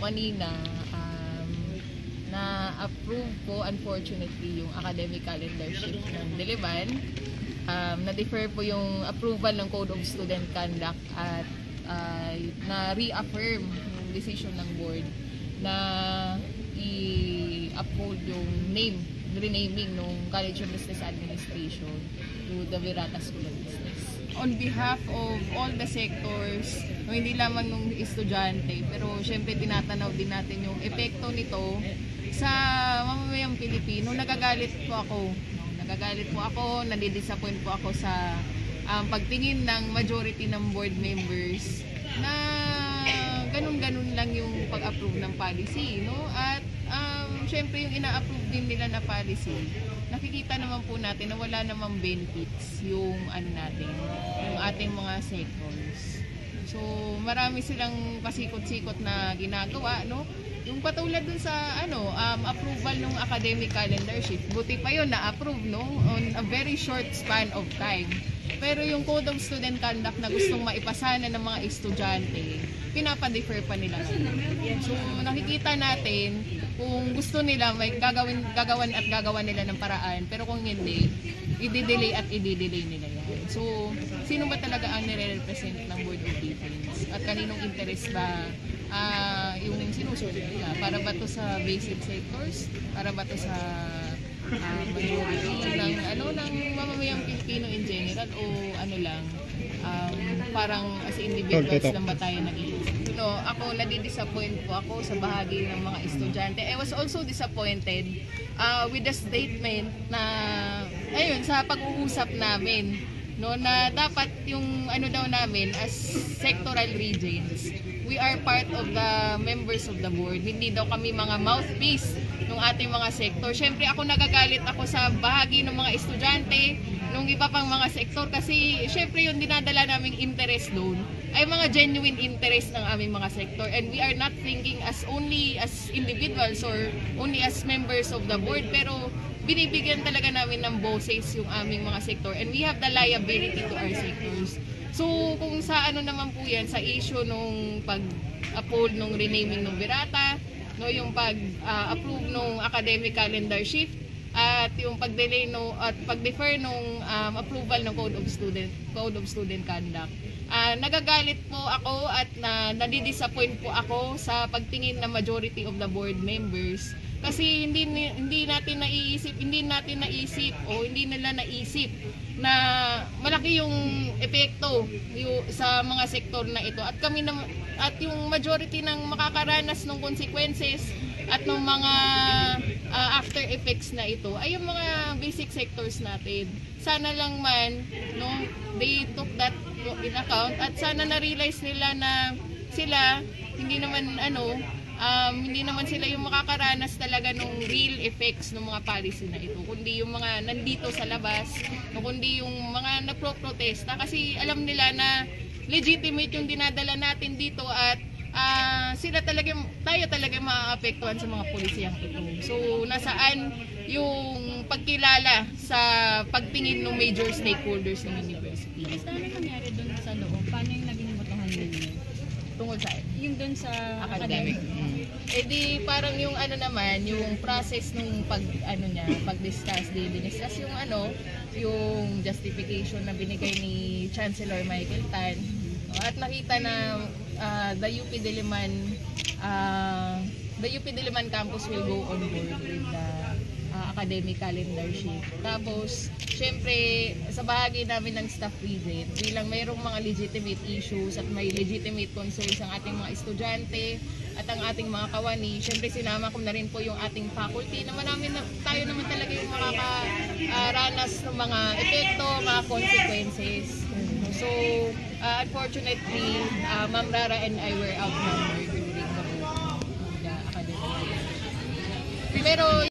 kanina, na-approve po unfortunately yung academic calendar shift ng Diliman. Na-defer po yung approval ng Code of Student Conduct at na-reaffirm yung decision ng board na i-uphold yung renaming ng College of Business Administration to the Virata School of Business. On behalf of all the sectors, hindi lamang ng estudyante, pero syempre tinatanaw din natin yung epekto nito sa mamamayang Pilipino. Nagagalit po ako, nadidisappoint po ako sa pagtingin ng majority ng board members na ganun-ganun lang yung pag-approve ng policy, no? At syempre yung ina-approve din nila na policy, nakikita naman po natin na wala namang benefits yung yung ating mga sectors. So marami silang pasikot-sikot na ginagawa, no? Yung patulad dun sa approval ng academic calendar shift, buti pa yun na-approve, no? On a very short span of time. Pero yung Code of Student Conduct na gustong maipasana ng mga estudyante, pinapa-defer pa nila. So nakikita natin kung gusto nila may gagawan nila ng paraan, pero kung hindi, i-delay nila yan. So sino ba talaga ang nire-represent ng Board of Defense? At kaninong interest ba yung sinusunod nila? Para ba to sa basic sectors? Para ba to sa majority ng mamamayang Pilipino in general, o parang as individuals lang ba tayo nag-iisip? Ako nadi-disappoint po ako sa bahagi ng mga estudyante. I was also disappointed with the statement na sa pag-uusap namin, no, na dapat yung daw namin as sectoral regions, we are part of the members of the board. Hindi daw kami mga mouthpiece ng ating mga sektor. Syempre ako nagagalit ako sa bahagi ng mga estudyante, nung iba pang mga sektor, kasi syempre yung dinadala naming interest doon ay mga genuine interest ng aming mga sektor, and we are not thinking as only as individuals or only as members of the board, pero binibigyan talaga namin ng boses yung aming mga sektor, and we have the liability to our sectors. So kung sa naman po yan, sa issue nung pag-uphold nung renaming ng Virata, no, yung pag-approve nung academic calendar shift, at yung pag-delay at pag-defer nung approval ng Code of Student Conduct. Nagagalit po ako at nadidisappoint po ako sa pagtingin ng majority of the board members, kasi hindi natin naisip o hindi nila naisip na malaki yung epekto sa mga sektor na ito, at kami at yung majority ng makakaranas ng consequences at ng mga after effects na ito ay yung mga basic sectors natin. Sana lang man, no, they took that in account, at sana na-realize nila na sila hindi naman sila yung makakaranas talaga ng real effects ng mga policy na ito, kundi yung mga nandito sa labas, kundi yung mga nagpro-protesta, kasi alam nila na legitimate yung dinadala natin dito, at tayo talaga maaapektuhan sa mga polisiyang ito. So nasaan yung pagkilala sa pagtingin ng major stakeholders ng university? Basta nangyari dun sa loob? Paano yung naging botohan ninyo? Tungkol saan? Yung dun sa academic. Di parang yung yung process nung pag-discuss, diniscuss yung justification na binigay ni Chancellor Michael Tan, at nakita na the UP Diliman campus will go on board with the academic calendar shift. Tapos syempre sa bahagi namin ng staff visit, bilang mayroong mga legitimate issues at may legitimate concerns ang ating mga estudyante at ang ating mga kawani, syempre sinama ko na rin po yung ating faculty na tayo naman talaga yung makakaranas ng mga epekto, mga consequences. So unfortunately, Ma'am Rara and I were outnumbered during the academic. Pero